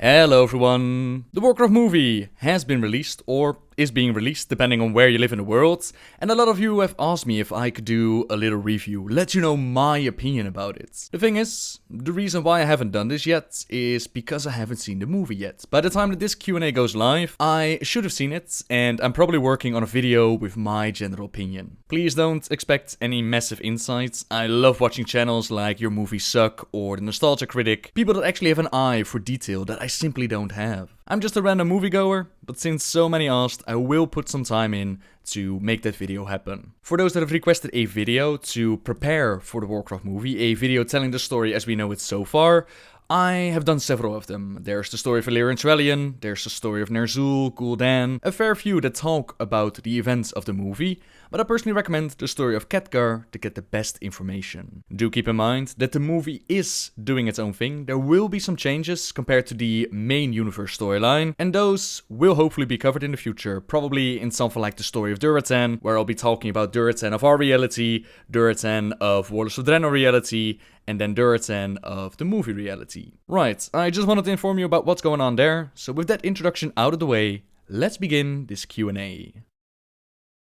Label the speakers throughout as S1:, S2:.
S1: Hello everyone! The Warcraft movie has been released, or is being released depending on where you live in the world, and a lot of you have asked me if I could do a little review, let you know my opinion about it. The thing is, the reason why I haven't done this yet is because I haven't seen the movie yet. By the time that this Q&A goes live, I should have seen it, and I'm probably working on a video with my general opinion. Please don't expect any massive insights. I love watching channels like Your Movies Suck or The Nostalgia Critic, people that actually have an eye for detail that I simply don't have. I'm just a random moviegoer, but since so many asked, I will put some time in to make that video happen. For those that have requested a video to prepare for the Warcraft movie, a video telling the story as we know it so far, I have done several of them. There's the story of Valyrian Trellian, there's the story of Ner'zhul, Gul'dan, a fair few that talk about the events of the movie, but I personally recommend the story of Khadgar to get the best information. Do keep in mind that the movie is doing its own thing. There will be some changes compared to the main universe storyline, and those will hopefully be covered in the future, probably in something like the story of Durotan, where I'll be talking about Durotan of our reality, Durotan of Warlords of Draenor reality, and then Durotan of the movie reality. Right, I just wanted to inform you about what's going on there, so with that introduction out of the way, let's begin this Q&A.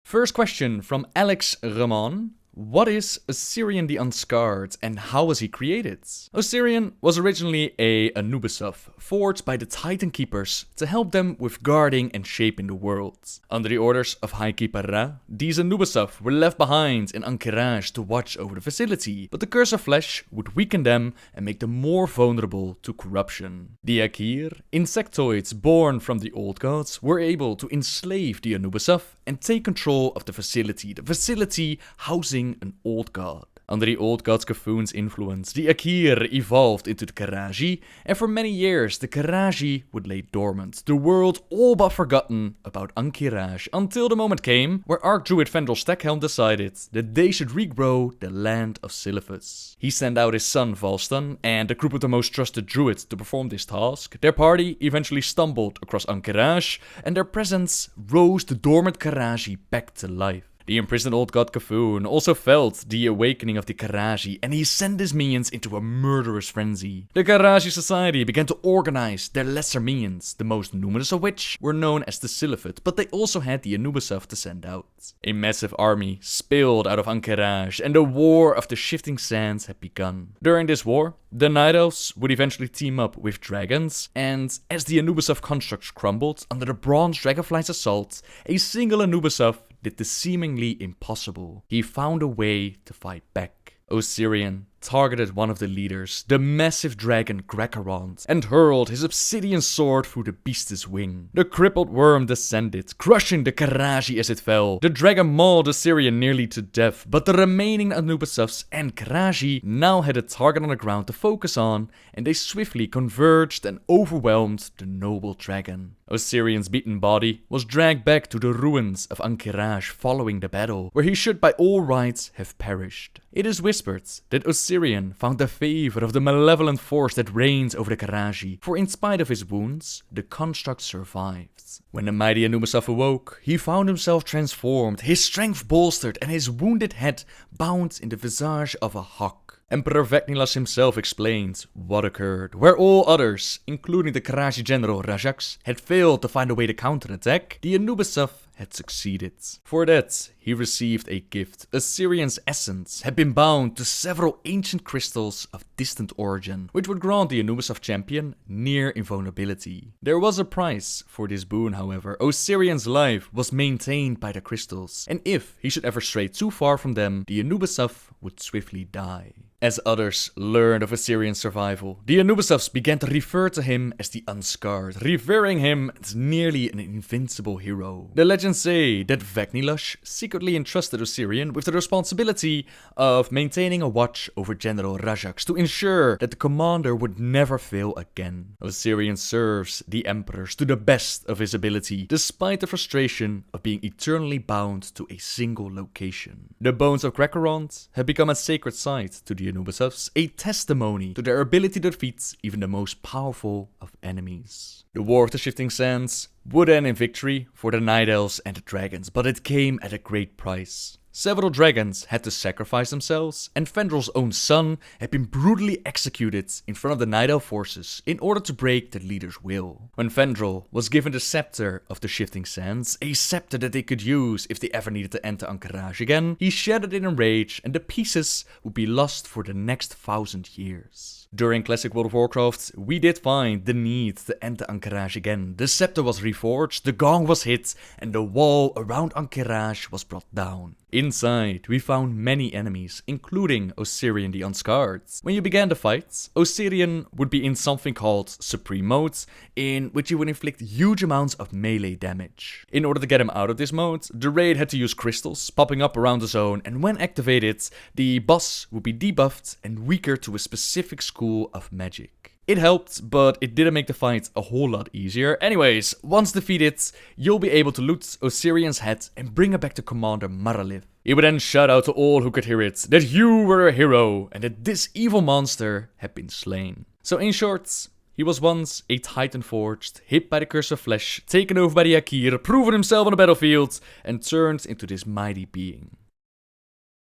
S1: First question from Alex Ramon. What is Ossirian the Unscarred and how was he created? Ossirian was originally a Anubisov, forged by the Titan Keepers to help them with guarding and shaping the world. Under the orders of High Keeper Ra, these Anubisov were left behind in Ahn'qiraj to watch over the facility, but the Curse of Flesh would weaken them and make them more vulnerable to corruption. The Ahn'qir, insectoids born from the Old Gods, were able to enslave the Anubisov and take control of the facility housing an Old God. Under the Old God's K'Fun's influence, the Ahn'qir evolved into the Karaji, and for many years the Karaji would lay dormant, the world all but forgotten about Ahn'qiraj, until the moment came where Archdruid Fendrel Stackhelm decided that they should regrow the land of Silithus. He sent out his son Valstan and a group of the most trusted druids to perform this task. Their party eventually stumbled across Ahn'qiraj, and their presence rose the dormant Karaji back to life. The imprisoned Old God K'Fun also felt the awakening of the Karaji, and he sent his minions into a murderous frenzy. The Karaji society began to organize their lesser minions, the most numerous of which were known as the Silithid, but they also had the Anubisov to send out. A massive army spilled out of Ahn'qiraj, and the War of the Shifting Sands had begun. During this war, the Night Elves would eventually team up with dragons, and as the Anubisov constructs crumbled under the Bronze Dragonfly's assault, a single Anubisov did the seemingly impossible. He found a way to fight back. Ossirian targeted one of the leaders, the massive dragon Grakarond, and hurled his obsidian sword through the beast's wing. The crippled worm descended, crushing the Karaji as it fell. The dragon mauled Ossirian nearly to death, but the remaining Anubisovs and Karaji now had a target on the ground to focus on, and they swiftly converged and overwhelmed the noble dragon. Ossirian's beaten body was dragged back to the ruins of Ahn'qiraj following the battle, where he should by all rights have perished. It is whispered that Ossirian found the favor of the malevolent force that reigns over the Karaji, for in spite of his wounds, the construct survived. When the mighty Anubisov awoke, he found himself transformed, his strength bolstered and his wounded head bound in the visage of a hawk. Emperor Vecnilas himself explained what occurred. Where all others, including the Karaji general Rajax, had failed to find a way to counterattack, the Anubisov had succeeded. For that, he received a gift. Ossirian's essence had been bound to several ancient crystals of distant origin, which would grant the Anubisov champion near invulnerability. There was a price for this boon, however. Ossirian's life was maintained by the crystals, and if he should ever stray too far from them, the Anubisov would swiftly die. As others learned of Ossirian's survival, the Anubisovs began to refer to him as the Unscarred, revering him as nearly an invincible hero. The legends say that Vecnilas secretly entrusted Ossirian with the responsibility of maintaining a watch over General Rajax to ensure that the commander would never fail again. Ossirian serves the emperors to the best of his ability, despite the frustration of being eternally bound to a single location. The bones of Grakarond have become a sacred site to the Anubisovs, a testimony to their ability to defeat even the most powerful of enemies. The War of the Shifting Sands would end in victory for the Night Elves and the dragons, but it came at a great price. Several dragons had to sacrifice themselves, and Fendral's own son had been brutally executed in front of the Night Elf forces in order to break their leader's will. When Fendral was given the scepter of the Shifting Sands, a scepter that they could use if they ever needed to enter Ahn'qiraj again, he shattered it in rage, and the pieces would be lost for the next 1,000 years. During Classic World of Warcraft, we did find the need to enter Ahn'qiraj again. The scepter was reforged, the gong was hit, and the wall around Ahn'qiraj was brought down. Inside, we found many enemies, including Ossirian the Unscarred. When you began the fight, Ossirian would be in something called Supreme Mode, in which he would inflict huge amounts of melee damage. In order to get him out of this mode, the raid had to use crystals popping up around the zone, and when activated, the boss would be debuffed and weaker to a specific school of magic. It helped, but it didn't make the fight a whole lot easier. Anyways, once defeated, you'll be able to loot Ossirian's head and bring it back to Commander Maralith. He would then shout out to all who could hear it that you were a hero and that this evil monster had been slain. So in short, he was once a Titan forged, hit by the curse of flesh, taken over by the Ahn'qiraj, proven himself on the battlefield, and turned into this mighty being.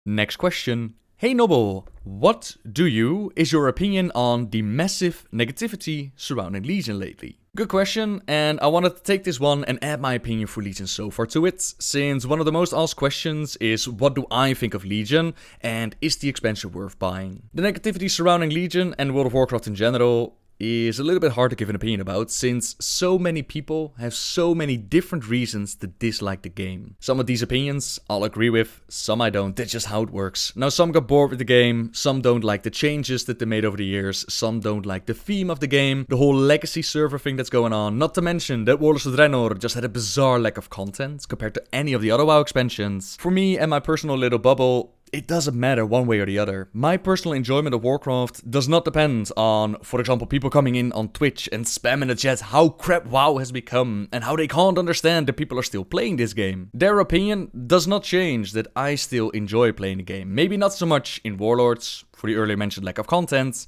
S1: Next question. Hey Noble, what is your opinion on the massive negativity surrounding Legion lately? Good question, and I wanted to take this one and add my opinion for Legion so far to it, since one of the most asked questions is what do I think of Legion, and is the expansion worth buying? The negativity surrounding Legion and World of Warcraft in general is a little bit hard to give an opinion about, since so many people have so many different reasons to dislike the game. Some of these opinions I'll agree with, some I don't, that's just how it works. Now some got bored with the game, some don't like the changes that they made over the years, some don't like the theme of the game, the whole legacy server thing that's going on, not to mention that Warlords of Draenor just had a bizarre lack of content compared to any of the other WoW expansions. For me and my personal little bubble, it doesn't matter one way or the other. My personal enjoyment of Warcraft does not depend on, for example, people coming in on Twitch and spamming the chat how crap WoW has become and how they can't understand that people are still playing this game. Their opinion does not change that I still enjoy playing the game. Maybe not so much in Warlords, for the earlier mentioned lack of content,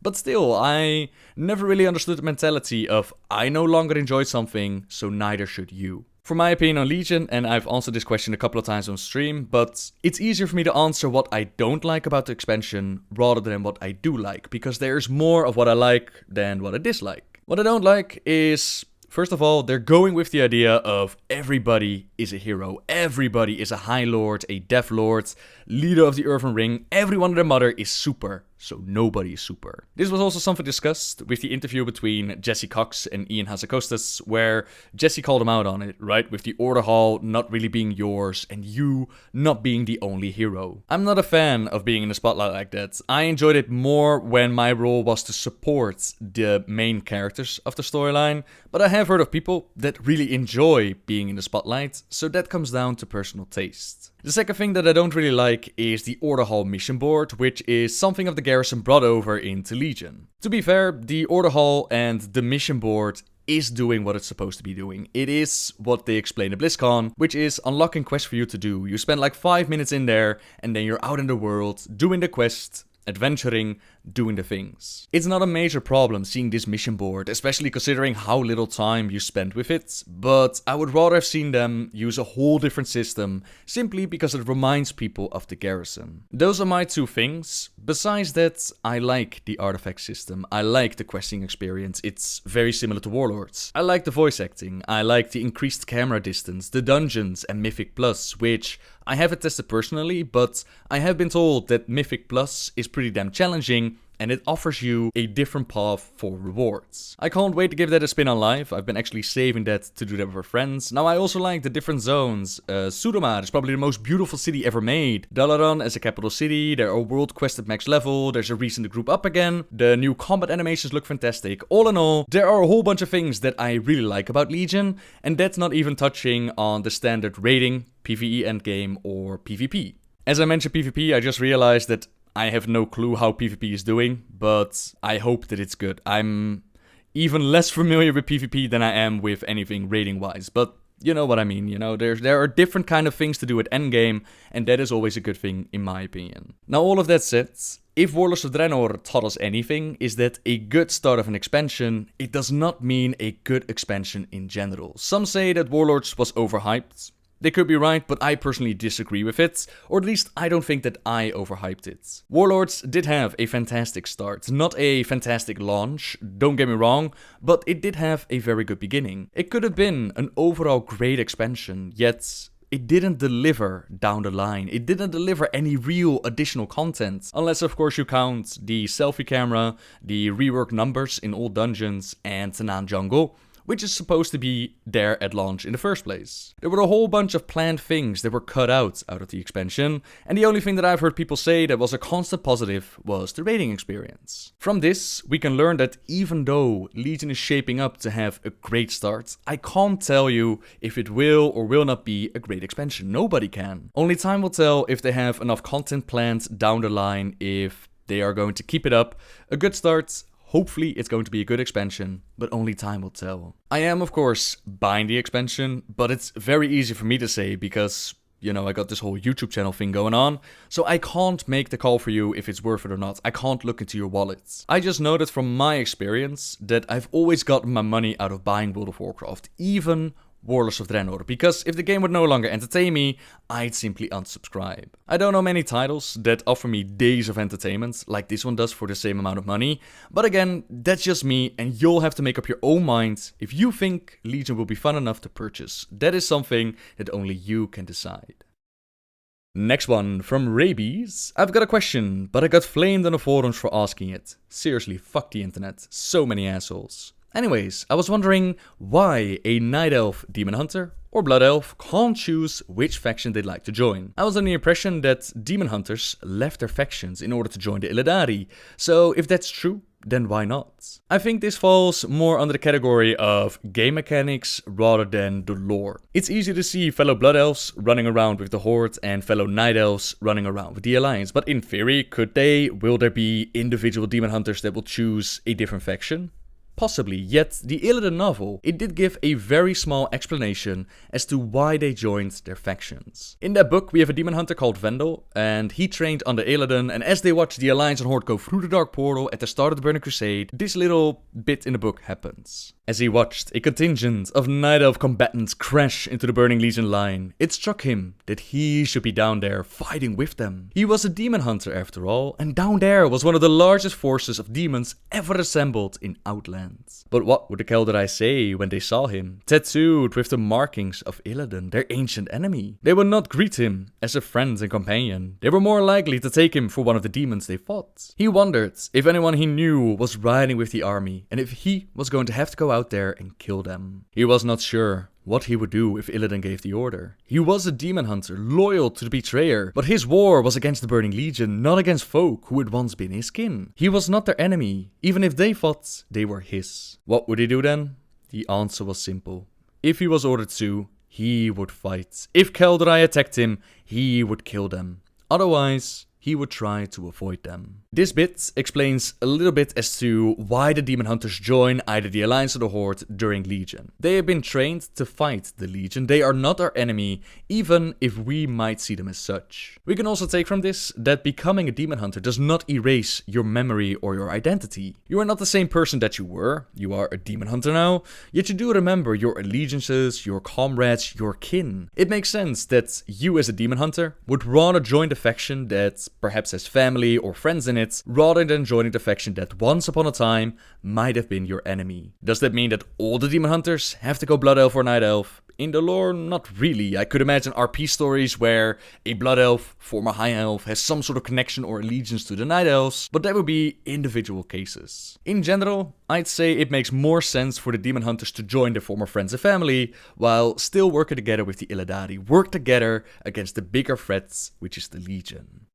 S1: but still, I never really understood the mentality of I no longer enjoy something, so neither should you. For my opinion on Legion, and I've answered this question a couple of times on stream, but it's easier for me to answer what I don't like about the expansion rather than what I do like, because there's more of what I like than what I dislike. What I don't like is, first of all, they're going with the idea of everybody is a hero, everybody is a High Lord, a Death Lord, leader of the Earthen Ring, everyone and their mother is super. So nobody is super. This was also something discussed with the interview between Jesse Cox and Ian Hazzikostas, where Jesse called him out on it, right? With the Order Hall not really being yours and you not being the only hero. I'm not a fan of being in the spotlight like that. I enjoyed it more when my role was to support the main characters of the storyline, but I have heard of people that really enjoy being in the spotlight, so that comes down to personal taste. The second thing that I don't really like is the Order Hall mission board, which is something of the garrison brought over into Legion. To be fair, the Order Hall and the mission board is doing what it's supposed to be doing. It is what they explain at BlizzCon, which is unlocking quests for you to do. You spend like 5 minutes in there, and then you're out in the world, doing the quest, adventuring, doing the things. It's not a major problem seeing this mission board, especially considering how little time you spend with it, but I would rather have seen them use a whole different system, simply because it reminds people of the garrison. Those are my two things. Besides that, I like the artifact system, I like the questing experience, it's very similar to Warlords. I like the voice acting, I like the increased camera distance, the dungeons and Mythic Plus, which I haven't tested personally, but I have been told that Mythic Plus is pretty damn challenging, and it offers you a different path for rewards. I can't wait to give that a spin on live. I've been actually saving that to do that with friends. Now I also like the different zones. Sudomar is probably the most beautiful city ever made. Dalaran as a capital city, there are world quests at max level, there's a reason to group up again, the new combat animations look fantastic. All in all, there are a whole bunch of things that I really like about Legion, and that's not even touching on the standard raiding, PvE endgame, or PvP. As I mentioned PvP, I just realized that I have no clue how PvP is doing, but I hope that it's good. I'm even less familiar with PvP than I am with anything raiding-wise, but you know what I mean, you know, there are different kind of things to do at endgame, and that is always a good thing, in my opinion. Now, all of that said, if Warlords of Draenor taught us anything, is that a good start of an expansion, it does not mean a good expansion in general. Some say that Warlords was overhyped. They could be right, but I personally disagree with it, or at least I don't think that I overhyped it. Warlords did have a fantastic start, not a fantastic launch, don't get me wrong, but it did have a very good beginning. It could have been an overall great expansion, yet it didn't deliver down the line. It didn't deliver any real additional content. Unless of course you count the selfie camera, the reworked numbers in all dungeons, and Tanan Jungle, which is supposed to be there at launch in the first place. There were a whole bunch of planned things that were cut out of the expansion, and the only thing that I've heard people say that was a constant positive was the raiding experience. From this, we can learn that even though Legion is shaping up to have a great start, I can't tell you if it will or will not be a great expansion. Nobody can. Only time will tell if they have enough content planned down the line, if they are going to keep it up. A good start. Hopefully it's going to be a good expansion, but only time will tell. I am, of course, buying the expansion, but it's very easy for me to say because, you know, I got this whole YouTube channel thing going on, so I can't make the call for you if it's worth it or not. I can't look into your wallets. I just know that from my experience that I've always gotten my money out of buying World of Warcraft, even Warlords of Draenor, because if the game would no longer entertain me, I'd simply unsubscribe. I don't know many titles that offer me days of entertainment like this one does for the same amount of money, but again, that's just me and you'll have to make up your own mind if you think Legion will be fun enough to purchase. That is something that only you can decide. Next one, from Rabies. I've got a question, but I got flamed on the forums for asking it. Seriously, fuck the internet. So many assholes. Anyways, I was wondering why a Night Elf Demon Hunter or Blood Elf can't choose which faction they'd like to join. I was under the impression that Demon Hunters left their factions in order to join the Illidari, so if that's true, then why not? I think this falls more under the category of game mechanics rather than the lore. It's easy to see fellow Blood Elves running around with the Horde and fellow Night Elves running around with the Alliance, but in theory, could they? Will there be individual Demon Hunters that will choose a different faction? Possibly, yet the Illidan novel, it did give a very small explanation as to why they joined their factions. In that book we have a demon hunter called Vendel, and he trained under Illidan, and as they watched the Alliance and Horde go through the Dark Portal at the start of the Burning Crusade, this little bit in the book happens. As he watched a contingent of Night Elf combatants crash into the Burning Legion line, it struck him that he should be down there fighting with them. He was a demon hunter after all, and down there was one of the largest forces of demons ever assembled in Outlands. But what would the Kel'Drai say when they saw him, tattooed with the markings of Illidan, their ancient enemy? They would not greet him as a friend and companion. They were more likely to take him for one of the demons they fought. He wondered if anyone he knew was riding with the army, and if he was going to have to go out there and kill them. He was not sure what he would do if Illidan gave the order. He was a demon hunter, loyal to the betrayer, but his war was against the Burning Legion, not against folk who had once been his kin. He was not their enemy. Even if they fought, they were his. What would he do then? The answer was simple. If he was ordered to, he would fight. If Kel'Drai attacked him, he would kill them. Otherwise, he would try to avoid them. This bit explains a little bit as to why the Demon Hunters join either the Alliance or the Horde during Legion. They have been trained to fight the Legion. They are not our enemy, even if we might see them as such. We can also take from this that becoming a Demon Hunter does not erase your memory or your identity. You are not the same person that you were. You are a Demon Hunter now, yet you do remember your allegiances, your comrades, your kin. It makes sense that you as a Demon Hunter would rather join the faction that perhaps has family or friends in it, rather than joining the faction that once upon a time might have been your enemy. Does that mean that all the Demon Hunters have to go Blood Elf or Night Elf? In the lore, not really. I could imagine RP stories where a Blood Elf, former High Elf, has some sort of connection or allegiance to the Night Elves, but that would be individual cases. In general, I'd say it makes more sense for the Demon Hunters to join their former friends and family, while still working together with the Illidari, work together against the bigger threats, which is the Legion.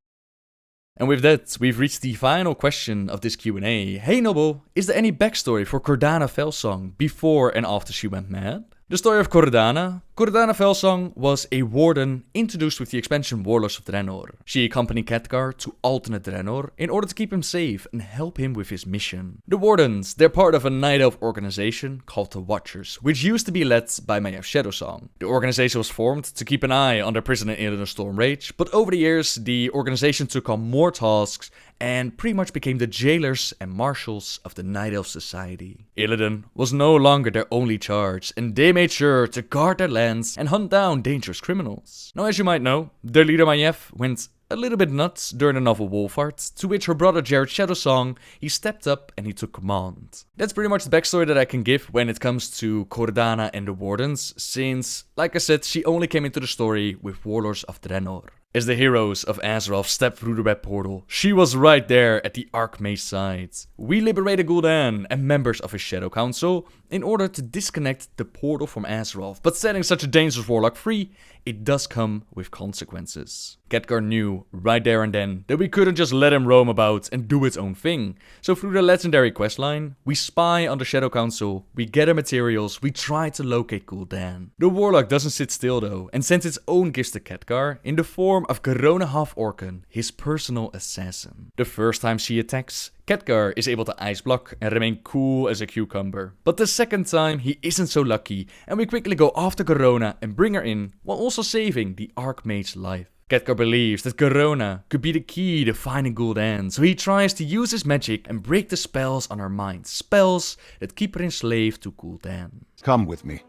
S1: And with that, we've reached the final question of this Q&A. Hey Noble, is there any backstory for Cordana Felsong before and after she went mad? The story of Cordana. Cordana Felsong was a warden introduced with the expansion Warlords of Draenor. She accompanied Khadgar to alternate Draenor in order to keep him safe and help him with his mission. The Wardens, they're part of a Night Elf organization called the Watchers, which used to be led by Mayav Shadowsong. The organization was formed to keep an eye on their prisoner in the Storm Rage, but over the years the organization took on more tasks and pretty much became the jailers and marshals of the Night Elf Society. Illidan was no longer their only charge, and they made sure to guard their lands and hunt down dangerous criminals. Now, as you might know, their leader Maiev went a little bit nuts during the novel Wolfheart, to which her brother Jared Shadowsong, he stepped up and he took command. That's pretty much the backstory that I can give when it comes to Cordana and the Wardens, since, like I said, she only came into the story with Warlords of Draenor. As the heroes of Azeroth stepped through the red portal, she was right there at the Archmage's side. We liberated Gul'dan and members of his Shadow Council in order to disconnect the portal from Azeroth, but setting such a dangerous warlock free, it does come with consequences. Khadgar knew right there and then that we couldn't just let him roam about and do its own thing. So through the legendary questline, we spy on the Shadow Council, we gather materials, we try to locate Gul'dan. The warlock doesn't sit still though, and sends its own gifts to Khadgar in the form of Garona Half-Orcan, his personal assassin. The first time she attacks, Khadgar is able to ice block and remain cool as a cucumber. But the second time he isn't so lucky, and we quickly go after Garona and bring her in, while also saving the Archmage's life. Khadgar believes that Garona could be the key to finding Gul'dan, so he tries to use his magic and break the spells on her mind. Spells that keep her enslaved to Gul'dan.
S2: Come with me.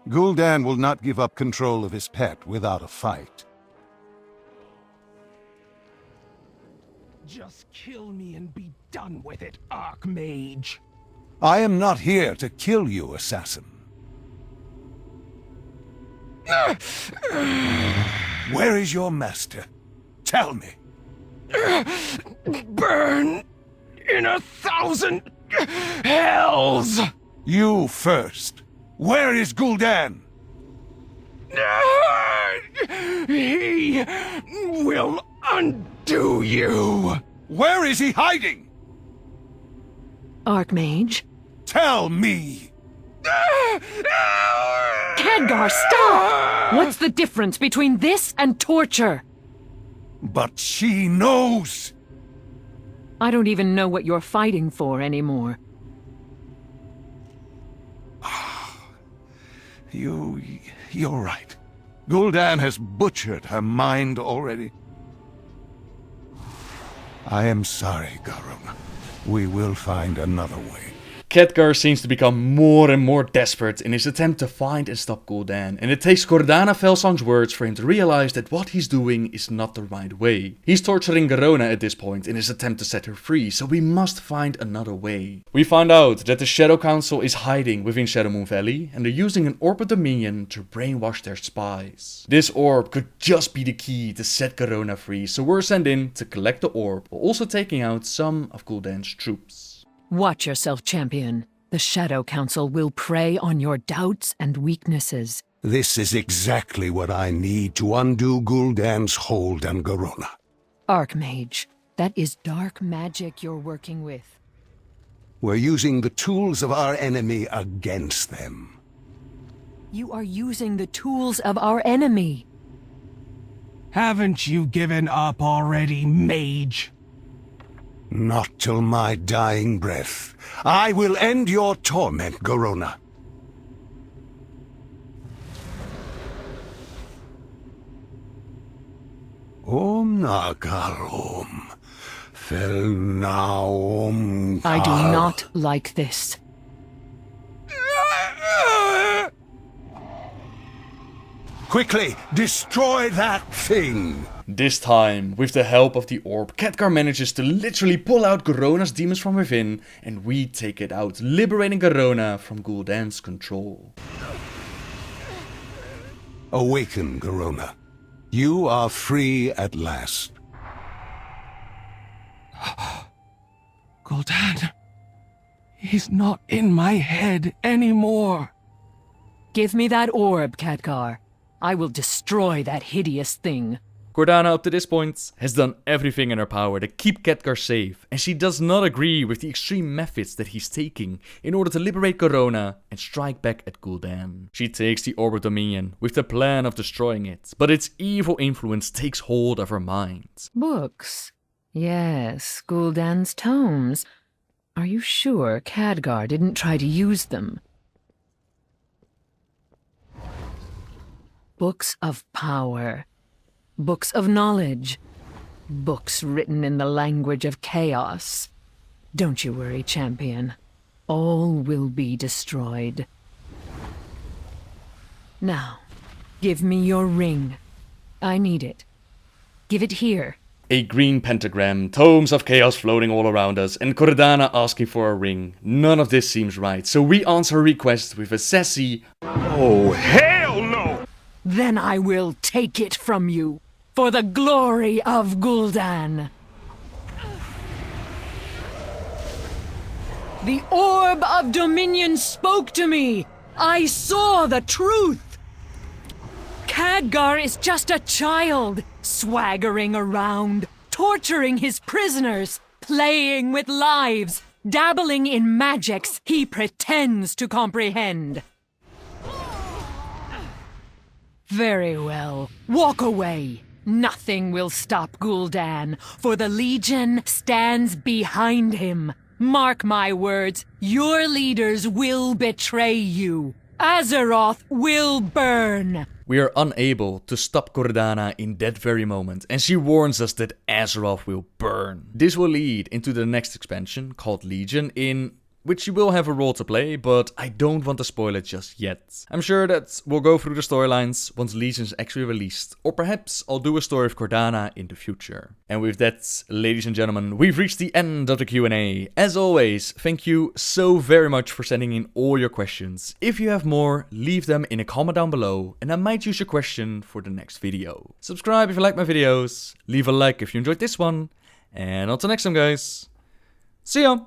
S2: Gul'dan will not give up control of his pet without a fight.
S3: Just kill me and be done with it, Archmage.
S2: I am not here to kill you, assassin. Where is your master? Tell me.
S3: Burn in 1,000 hells!
S2: You first. Where is Gul'dan?
S3: He will undo you!
S2: Where is he hiding?
S4: Archmage?
S2: Tell me!
S4: Khadgar, stop! What's the difference between this and torture?
S2: But she knows!
S4: I don't even know what you're fighting for anymore.
S2: You're right. Gul'dan has butchered her mind already. I am sorry, Garona. We will find another way.
S1: Khadgar seems to become more and more desperate in his attempt to find and stop Gul'dan, and it takes Cordana Felsong's words for him to realize that what he's doing is not the right way. He's torturing Garona at this point in his attempt to set her free, so we must find another way. We find out that the Shadow Council is hiding within Shadowmoon Valley, and they're using an orb of dominion to brainwash their spies. This orb could just be the key to set Garona free, so we're sent in to collect the orb, while also taking out some of Gul'dan's troops.
S4: Watch yourself, champion. The Shadow Council will prey on your doubts and weaknesses.
S2: This is exactly what I need to undo Gul'dan's hold on Garona.
S4: Archmage, that is dark magic you're working with.
S2: We're using the tools of our enemy against them.
S4: You are using the tools of our enemy.
S3: Haven't you given up already, mage?
S2: Not till my dying breath. I will end your torment, Garona. Om Nagar Om. Fel Na Om.
S4: I do not like this.
S2: Quickly, destroy that thing!
S1: This time, with the help of the orb, Khadgar manages to literally pull out Garona's demons from within, and we take it out, liberating Garona from Gul'dan's control.
S2: Awaken, Garona. You are free at last.
S3: Gul'dan, he's not in my head anymore.
S4: Give me that orb, Khadgar. I will destroy that hideous thing.
S1: Cordana, up to this point, has done everything in her power to keep Khadgar safe, and she does not agree with the extreme methods that he's taking in order to liberate Garona and strike back at Gul'dan. She takes the Orb of Dominion with the plan of destroying it, but its evil influence takes hold of her mind.
S4: Books. Yes, Gul'dan's tomes. Are you sure Khadgar didn't try to use them? Books of power. Books of knowledge. Books written in the language of chaos. Don't you worry, champion. All will be destroyed. Now, give me your ring. I need it. Give it here.
S1: A green pentagram, tomes of chaos floating all around us, and Cordana asking for a ring. None of this seems right, so we answer her request with a sassy,
S2: Oh, hell no!
S4: Then I will take it from you, for the glory of Gul'dan. The Orb of Dominion spoke to me. I saw the truth. Khadgar is just a child, swaggering around, torturing his prisoners, playing with lives, dabbling in magics he pretends to comprehend. Very well. Walk away. Nothing will stop Gul'dan, for the Legion stands behind him. Mark my words, your leaders will betray you. Azeroth will burn.
S1: We are unable to stop Cordana in that very moment, and she warns us that Azeroth will burn. This will lead into the next expansion, called Legion, in which she will have a role to play, but I don't want to spoil it just yet. I'm sure that we'll go through the storylines once Legion is actually released, or perhaps I'll do a story of Cordana in the future. And with that, ladies and gentlemen, we've reached the end of the Q&A. As always, thank you so very much for sending in all your questions. If you have more, leave them in a comment down below, and I might use your question for the next video. Subscribe if you like my videos, leave a like if you enjoyed this one, and until next time guys, see ya!